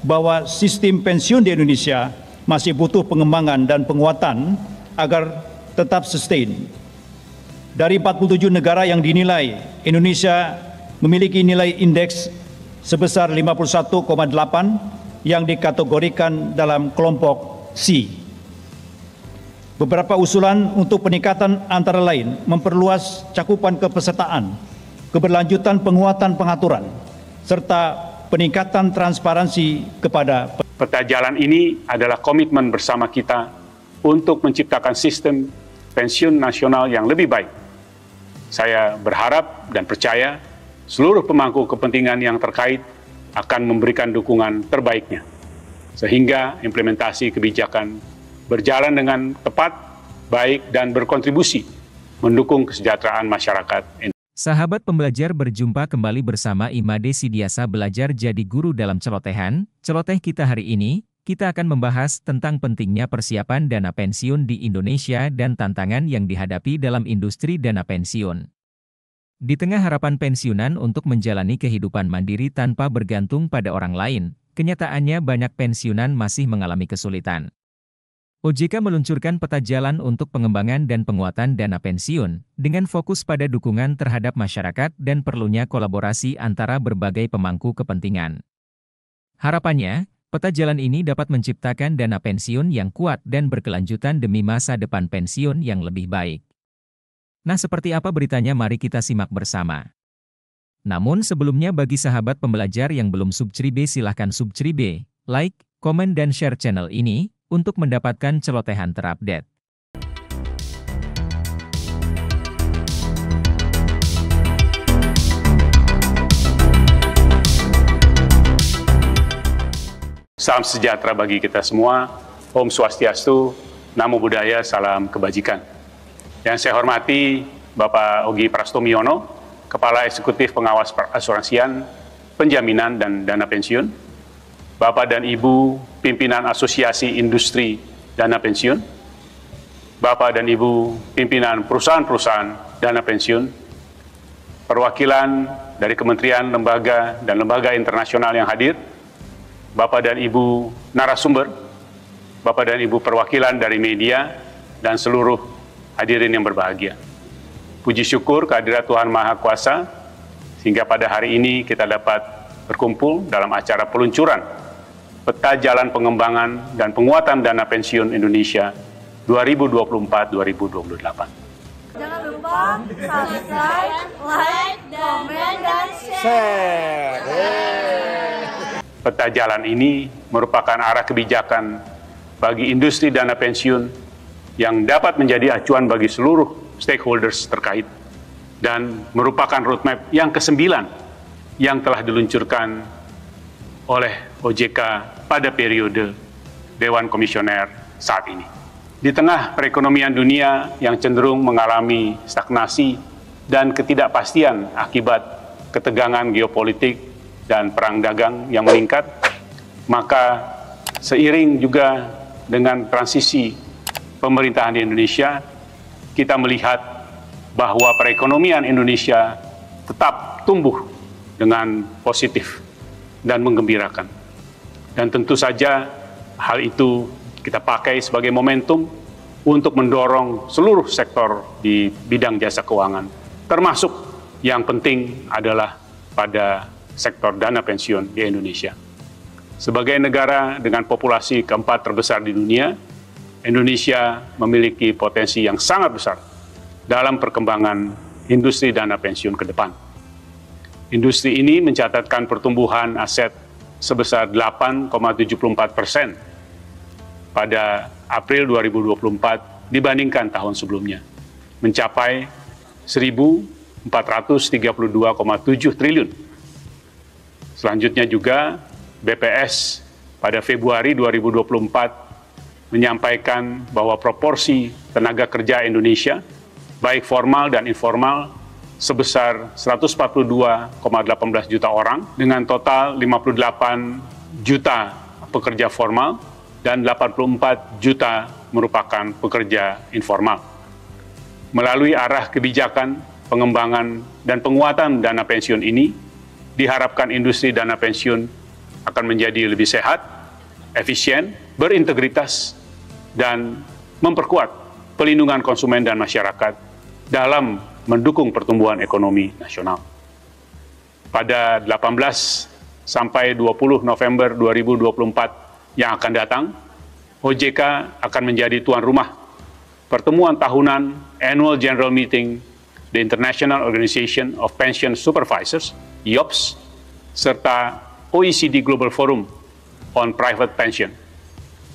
bahwa sistem pensiun di Indonesia masih butuh pengembangan dan penguatan agar tetap sustain. Dari 47 negara yang dinilai, Indonesia memiliki nilai indeks sebesar 51,8 yang dikategorikan dalam kelompok C. Beberapa usulan untuk peningkatan antara lain memperluas cakupan kepesertaan, keberlanjutan penguatan pengaturan, serta peningkatan transparansi kepada. Peta jalan ini adalah komitmen bersama kita untuk menciptakan sistem pensiun nasional yang lebih baik. Saya berharap dan percaya seluruh pemangku kepentingan yang terkait akan memberikan dukungan terbaiknya, sehingga implementasi kebijakan berjalan dengan tepat, baik, dan berkontribusi mendukung kesejahteraan masyarakat. Sahabat pembelajar, berjumpa kembali bersama Imade Sidiasa Belajar Jadi Guru dalam celotehan. Celoteh kita hari ini, kita akan membahas tentang pentingnya persiapan dana pensiun di Indonesia dan tantangan yang dihadapi dalam industri dana pensiun. Di tengah harapan pensiunan untuk menjalani kehidupan mandiri tanpa bergantung pada orang lain, kenyataannya banyak pensiunan masih mengalami kesulitan. OJK meluncurkan peta jalan untuk pengembangan dan penguatan dana pensiun, dengan fokus pada dukungan terhadap masyarakat dan perlunya kolaborasi antara berbagai pemangku kepentingan. Harapannya, peta jalan ini dapat menciptakan dana pensiun yang kuat dan berkelanjutan demi masa depan pensiun yang lebih baik. Nah, seperti apa beritanya? Mari kita simak bersama. Namun sebelumnya, bagi sahabat pembelajar yang belum subscribe, silahkan subscribe, like, komen, dan share channel ini untuk mendapatkan celotehan terupdate. Salam sejahtera bagi kita semua. Om Swastiastu, Namo Buddhaya, salam kebajikan. Yang saya hormati Bapak Ogi Prastomiono, Kepala Eksekutif Pengawas Asuransian, Penjaminan dan Dana Pensiun. Bapak dan Ibu pimpinan Asosiasi Industri Dana Pensiun, Bapak dan Ibu pimpinan perusahaan-perusahaan dana pensiun, perwakilan dari kementerian, lembaga, dan lembaga internasional yang hadir, Bapak dan Ibu narasumber, Bapak dan Ibu perwakilan dari media, dan seluruh hadirin yang berbahagia. Puji syukur kehadirat Tuhan Maha Kuasa, sehingga pada hari ini kita dapat berkumpul dalam acara peluncuran Peta Jalan Pengembangan dan Penguatan Dana Pensiun Indonesia 2024-2028. Jangan lupa subscribe, like, komen, dan share. Peta jalan ini merupakan arah kebijakan bagi industri dana pensiun yang dapat menjadi acuan bagi seluruh stakeholders terkait dan merupakan roadmap yang ke-9 yang telah diluncurkan oleh OJK pada periode Dewan Komisioner saat ini. Di tengah perekonomian dunia yang cenderung mengalami stagnasi dan ketidakpastian akibat ketegangan geopolitik dan perang dagang yang meningkat, maka seiring juga dengan transisi pemerintahan di Indonesia, kita melihat bahwa perekonomian Indonesia tetap tumbuh dengan positif dan menggembirakan. Dan tentu saja hal itu kita pakai sebagai momentum untuk mendorong seluruh sektor di bidang jasa keuangan, termasuk yang penting adalah pada sektor dana pensiun di Indonesia. Sebagai negara dengan populasi keempat terbesar di dunia, Indonesia memiliki potensi yang sangat besar dalam perkembangan industri dana pensiun ke depan. Industri ini mencatatkan pertumbuhan aset sebesar 8,74% pada April 2024 dibandingkan tahun sebelumnya, mencapai 1.432,7 triliun. Selanjutnya juga BPS pada Februari 2024 menyampaikan bahwa proporsi tenaga kerja Indonesia, baik formal dan informal, sebesar 142,18 juta orang dengan total 58 juta pekerja formal dan 84 juta merupakan pekerja informal. Melalui arah kebijakan, pengembangan, dan penguatan dana pensiun ini, diharapkan industri dana pensiun akan menjadi lebih sehat, efisien, berintegritas, dan memperkuat pelindungan konsumen dan masyarakat dalam mendukung pertumbuhan ekonomi nasional. Pada 18 sampai 20 November 2024 yang akan datang, OJK akan menjadi tuan rumah pertemuan tahunan Annual General Meeting the International Organization of Pension Supervisors, IOPS, serta OECD Global Forum on Private Pension.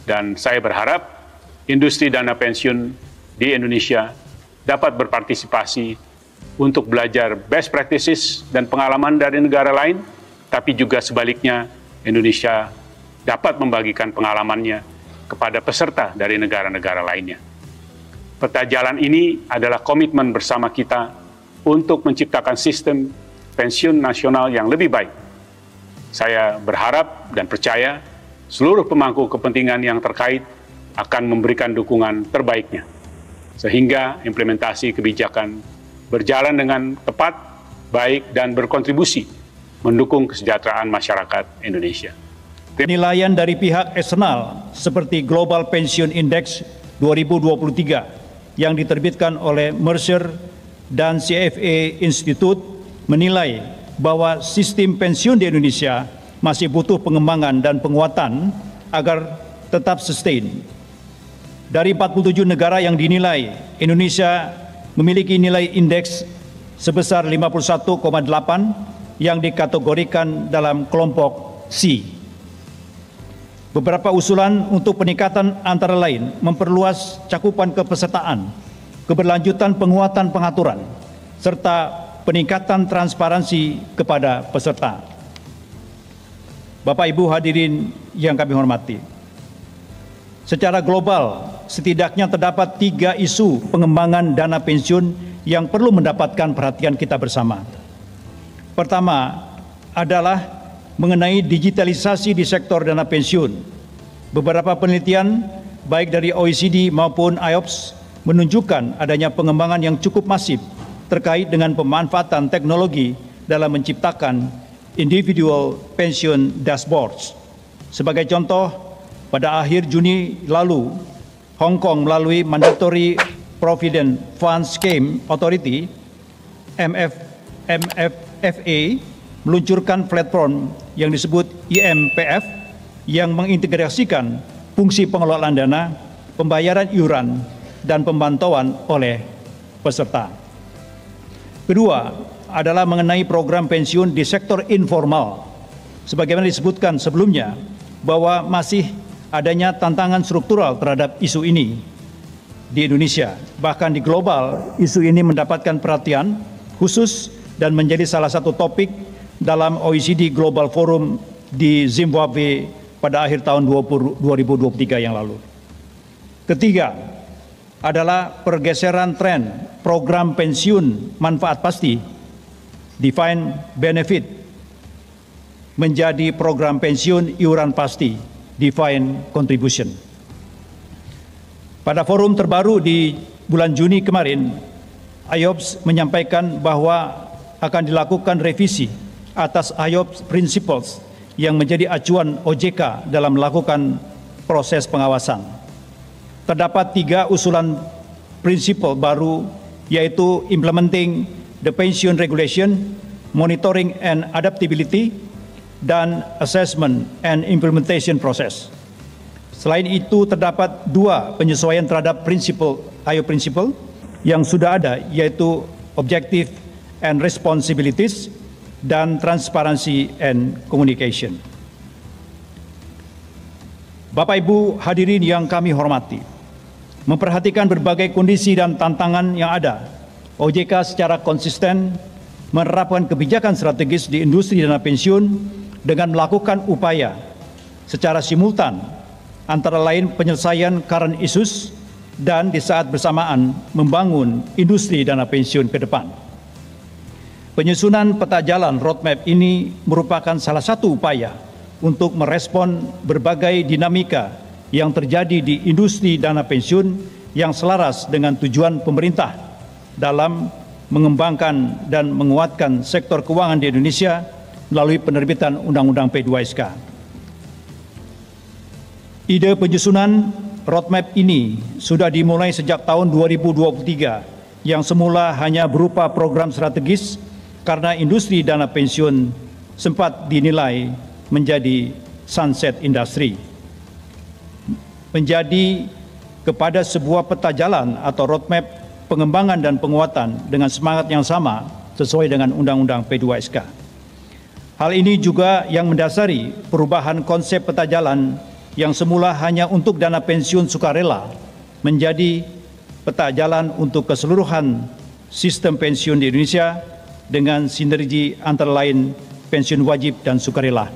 Dan saya berharap industri dana pensiun di Indonesia dapat berpartisipasi untuk belajar best practices dan pengalaman dari negara lain, tapi juga sebaliknya Indonesia dapat membagikan pengalamannya kepada peserta dari negara-negara lainnya. Peta jalan ini adalah komitmen bersama kita untuk menciptakan sistem pensiun nasional yang lebih baik. Saya berharap dan percaya seluruh pemangku kepentingan yang terkait akan memberikan dukungan terbaiknya, sehingga implementasi kebijakan berjalan dengan tepat, baik, dan berkontribusi mendukung kesejahteraan masyarakat Indonesia. Penilaian dari pihak eksternal seperti Global Pension Index 2023 yang diterbitkan oleh Mercer dan CFA Institute menilai bahwa sistem pensiun di Indonesia masih butuh pengembangan dan penguatan agar tetap sustain. Dari 47 negara yang dinilai, Indonesia memiliki nilai indeks sebesar 51,8 yang dikategorikan dalam kelompok C. Beberapa usulan untuk peningkatan antara lain memperluas cakupan kepesertaan, keberlanjutan penguatan pengaturan, serta peningkatan transparansi kepada peserta. Bapak Ibu hadirin yang kami hormati, secara global setidaknya terdapat 3 isu pengembangan dana pensiun yang perlu mendapatkan perhatian kita bersama. Pertama adalah mengenai digitalisasi di sektor dana pensiun. Beberapa penelitian baik dari OECD maupun IOPS menunjukkan adanya pengembangan yang cukup masif terkait dengan pemanfaatan teknologi dalam menciptakan individual pension dashboards. Sebagai contoh, pada akhir Juni lalu, Hong Kong melalui Mandatory Provident Fund Scheme Authority MFFA meluncurkan platform yang disebut IMPF yang mengintegrasikan fungsi pengelolaan dana, pembayaran iuran, dan pemantauan oleh peserta. Kedua adalah mengenai program pensiun di sektor informal. Sebagaimana disebutkan sebelumnya, bahwa masih adanya tantangan struktural terhadap isu ini di Indonesia. Bahkan di global, isu ini mendapatkan perhatian khusus dan menjadi salah satu topik dalam OECD Global Forum di Zimbabwe pada akhir tahun 2023 yang lalu. Ketiga adalah pergeseran tren program pensiun manfaat pasti, defined benefit, menjadi program pensiun iuran pasti, defined contribution. Pada forum terbaru di bulan Juni kemarin, IOPS menyampaikan bahwa akan dilakukan revisi atas IOPS Principles yang menjadi acuan OJK dalam melakukan proses pengawasan. Terdapat 3 usulan prinsip baru, yaitu implementing the pension regulation, monitoring and adaptability, dan assessment and implementation process. Selain itu, terdapat 2 penyesuaian terhadap IOPS Principle yang sudah ada, yaitu objective and responsibilities dan transparency and communication. Bapak Ibu hadirin yang kami hormati, memperhatikan berbagai kondisi dan tantangan yang ada, OJK secara konsisten menerapkan kebijakan strategis di industri dana pensiun dengan melakukan upaya secara simultan antara lain penyelesaian current issues dan di saat bersamaan membangun industri dana pensiun ke depan. Penyusunan peta jalan roadmap ini merupakan salah satu upaya untuk merespon berbagai dinamika yang terjadi di industri dana pensiun yang selaras dengan tujuan pemerintah dalam mengembangkan dan menguatkan sektor keuangan di Indonesia melalui penerbitan Undang-Undang P2SK. Ide penyusunan roadmap ini sudah dimulai sejak tahun 2023 yang semula hanya berupa program strategis karena industri dana pensiun sempat dinilai menjadi sunset industry. Menjadi kepada sebuah peta jalan atau roadmap pengembangan dan penguatan dengan semangat yang sama sesuai dengan Undang-Undang P2SK. Hal ini juga yang mendasari perubahan konsep peta jalan yang semula hanya untuk dana pensiun sukarela menjadi peta jalan untuk keseluruhan sistem pensiun di Indonesia dengan sinergi antara lain pensiun wajib dan sukarela.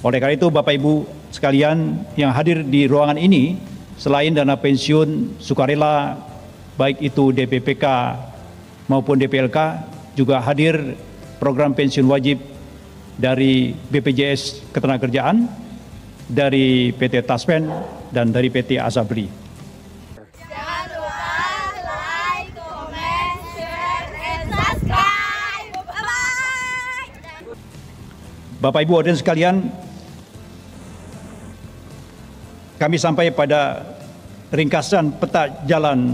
Oleh karena itu, Bapak Ibu sekalian yang hadir di ruangan ini, selain dana pensiun sukarela, baik itu DPPK maupun DPLK, juga hadir program pensiun wajib dari BPJS Ketenagakerjaan, dari PT Taspen, dan dari PT Asabri. Jangan lupa like, comment, share, and subscribe. Bye-bye. Bapak Ibu hadirin sekalian, kami sampai pada ringkasan peta jalan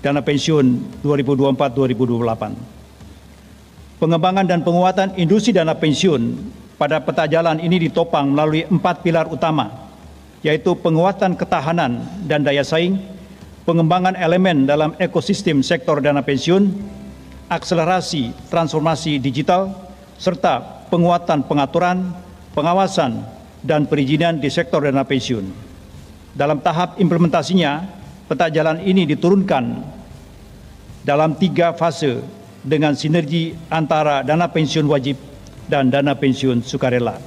dana pensiun 2024-2028. Pengembangan dan penguatan industri dana pensiun pada peta jalan ini ditopang melalui 4 pilar utama, yaitu penguatan ketahanan dan daya saing, pengembangan elemen dalam ekosistem sektor dana pensiun, akselerasi transformasi digital, serta penguatan pengaturan, pengawasan, dan perizinan di sektor dana pensiun. Dalam tahap implementasinya, peta jalan ini diturunkan dalam 3 fase dengan sinergi antara dana pensiun wajib dan dana pensiun sukarela.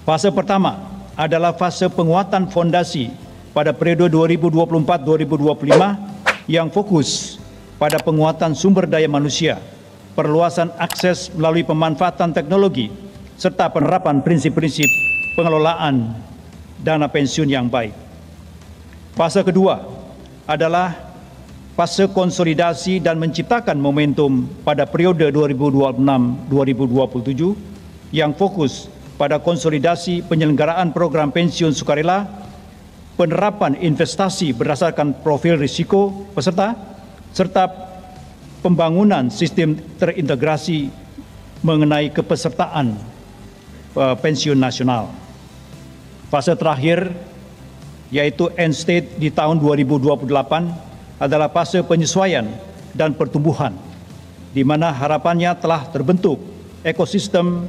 Fase pertama adalah fase penguatan fondasi pada periode 2024-2025 yang fokus pada penguatan sumber daya manusia, perluasan akses melalui pemanfaatan teknologi, serta penerapan prinsip-prinsip pengelolaan dana pensiun yang baik. Fase kedua adalah fase konsolidasi dan menciptakan momentum pada periode 2026-2027 yang fokus pada konsolidasi penyelenggaraan program pensiun sukarela, penerapan investasi berdasarkan profil risiko peserta, serta pembangunan sistem terintegrasi mengenai kepesertaan pensiun nasional. Fase terakhir, yaitu end state di tahun 2028, adalah fase penyesuaian dan pertumbuhan, di mana harapannya telah terbentuk ekosistem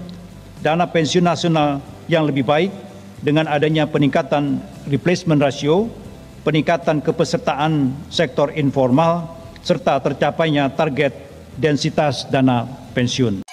dana pensiun nasional yang lebih baik dengan adanya peningkatan replacement ratio, peningkatan kepesertaan sektor informal, serta tercapainya target densitas dana pensiun.